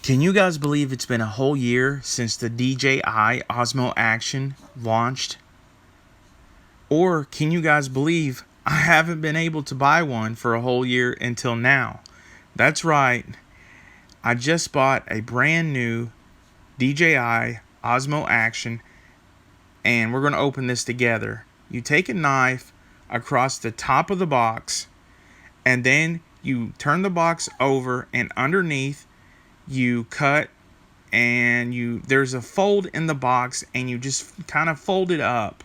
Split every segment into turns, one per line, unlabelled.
Can you guys believe it's been a whole year since the DJI Osmo Action launched? Or can you guys believe I haven't been able to buy one for a whole year until now? That's right. I just bought a brand new DJI Osmo Action, and we're going to open this together. You take a knife across the top of the box, and then you turn the box over, and underneath you cut, and there's a fold in the box, and you just kind of fold it up.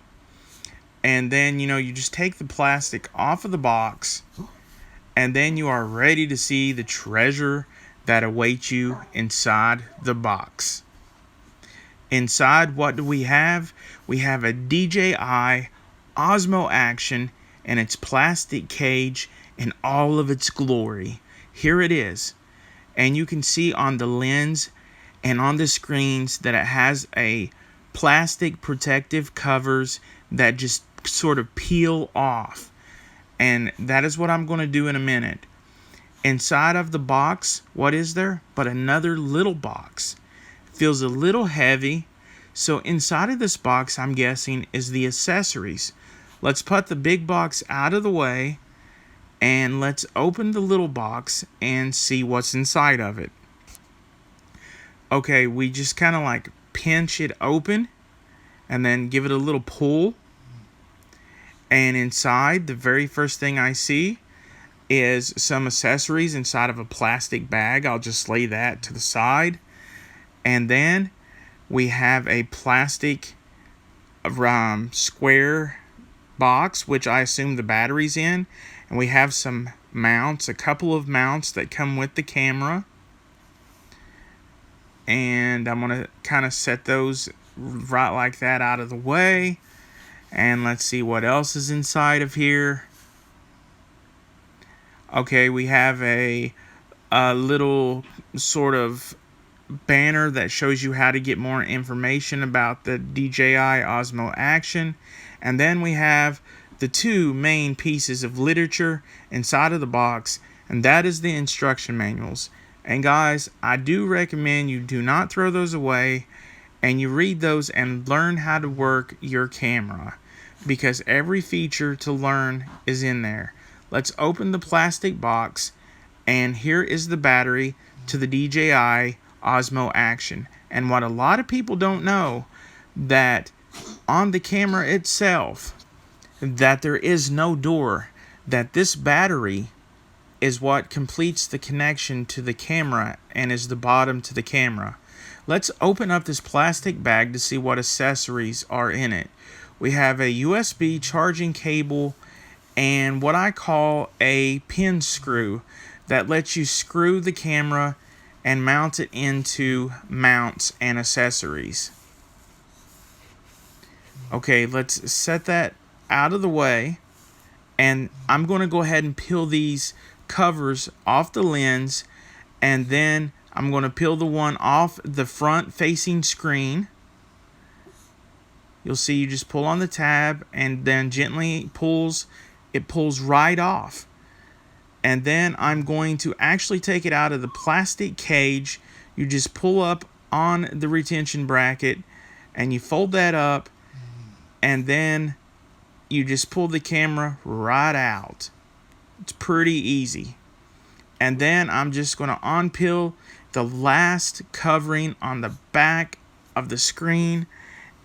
And then, you just take the plastic off of the box, and then you are ready to see the treasure that awaits you inside the box. Inside, what do we have? We have a DJI Osmo Action and its plastic cage in all of its glory. Here it is. And you can see on the lens and on the screens that it has a plastic protective covers that just sort of peel off. And that is what I'm going to do in a minute. Inside of the box, what is there but another little box? Feels a little heavy. So inside of this box, I'm guessing, is the accessories. Let's put the big box out of the way, and let's open the little box and see what's inside of it. Okay, we just kind of like pinch it open and then give it a little pull. And inside, the very first thing I see is some accessories inside of a plastic bag. I'll just lay that to the side. And then we have a plastic square box, which I assume the battery's in. And we have some mounts, a couple of mounts that come with the camera. And I'm going to kind of set those right like that out of the way. And let's see what else is inside of here. Okay, we have a little sort of banner that shows you how to get more information about the DJI Osmo Action. And then we have the two main pieces of literature inside of the box, and that is the instruction manuals. And guys, I do recommend you do not throw those away, and you read those and learn how to work your camera, because every feature to learn is in there. Let's open the plastic box, and here is the battery to the DJI Osmo Action. And what a lot of people don't know, that on the camera itself, that there is no door, that this battery is what completes the connection to the camera and is the bottom to the camera. Let's open up this plastic bag to see what accessories are in it. We have a USB charging cable and what I call a pin screw that lets you screw the camera and mount it into mounts and accessories. Okay, let's set that out of the way, and I'm going to go ahead and peel these covers off the lens, and then I'm going to peel the one off the front facing screen. You'll see you just pull on the tab and then gently pulls right off. And then I'm going to actually take it out of the plastic cage. You just pull up on the retention bracket and you fold that up, and then you just pull the camera right out. It's pretty easy. And then I'm just going to unpeel the last covering on the back of the screen.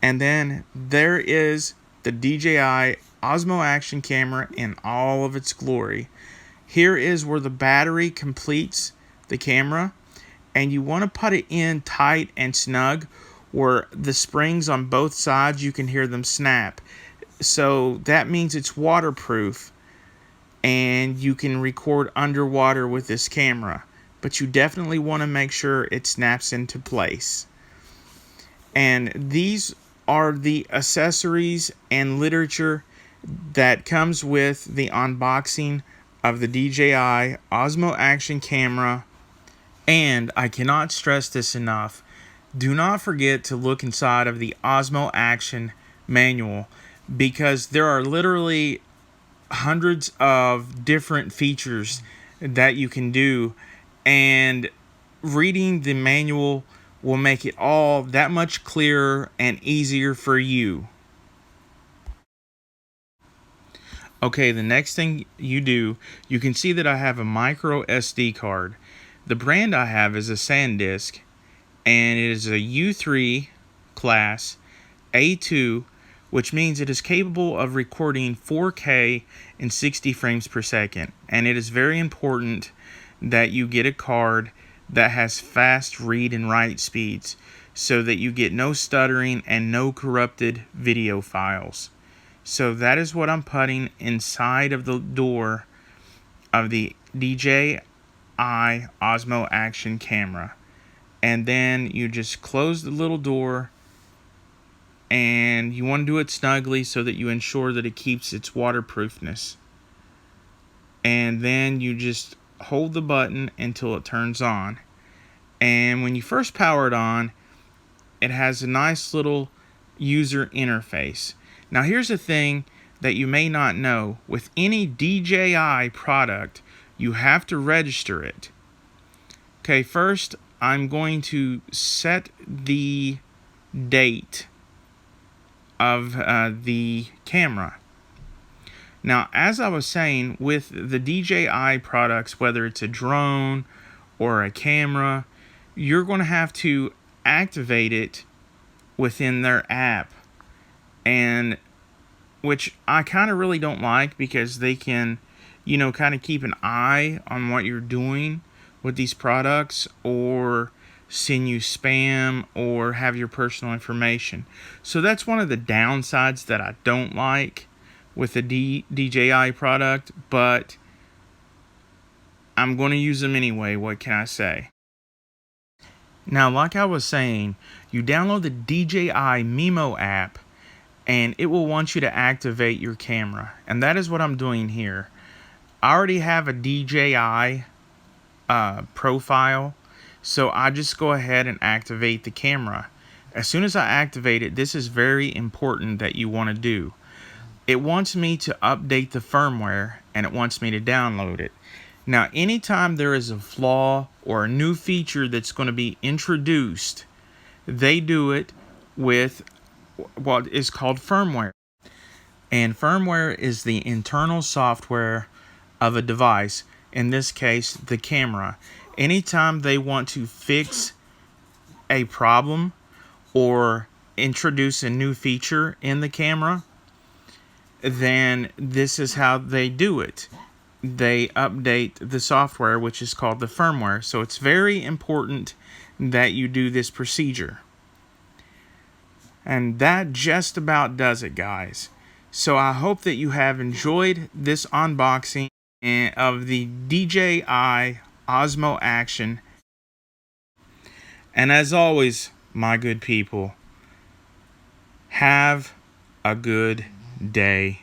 And then there is the DJI Osmo Action camera in all of its glory. Here is where the battery completes the camera. And you want to put it in tight and snug where the springs on both sides, you can hear them snap. So that means it's waterproof and you can record underwater with this camera. But you definitely want to make sure it snaps into place. And these are the accessories and literature that comes with the unboxing of the DJI Osmo Action camera. And I cannot stress this enough. Do not forget to look inside of the Osmo Action manual, because there are literally hundreds of different features that you can do, and reading the manual will make it all that much clearer and easier for you. Okay, the next thing you do, you can see that I have a micro SD card. The brand I have is a SanDisk, and it is a U3 class A2, which means it is capable of recording 4K in 60 frames per second. And it is very important that you get a card that has fast read and write speeds so that you get no stuttering and no corrupted video files. So that is what I'm putting inside of the door of the DJI Osmo Action camera. And then you just close the little door, and you want to do it snugly so that you ensure that it keeps its waterproofness. And then you just hold the button until it turns on. And when you first power it on, it has a nice little user interface. Now here's the thing that you may not know. With any DJI product, you have to register it. Okay, first I'm going to set the date of the camera. Now, as I was saying, with the DJI products, whether it's a drone or a camera, you're going to have to activate it within their app, and which I kind of really don't like, because they can, kind of keep an eye on what you're doing with these products, or send you spam, or have your personal information. So that's one of the downsides that I don't like with the DJI product, but I'm going to use them anyway. What can I say? Now, like I was saying, you download the DJI Mimo app, and it will want you to activate your camera. And that is what I'm doing here. I already have a DJI profile, so I just go ahead and activate the camera. As soon as I activate it, this is very important that you want to do. It wants me to update the firmware, and it wants me to download it. Now, anytime there is a flaw or a new feature that's going to be introduced, they do it with what is called firmware. And firmware is the internal software of a device, in this case, the camera. Anytime they want to fix a problem or introduce a new feature in the camera, then this is how they do it. They update the software, which is called the firmware. So it's very important that you do this procedure. And that just about does it, guys. So I hope that you have enjoyed this unboxing of the DJI Osmo Action. And as always, my good people, have a good day.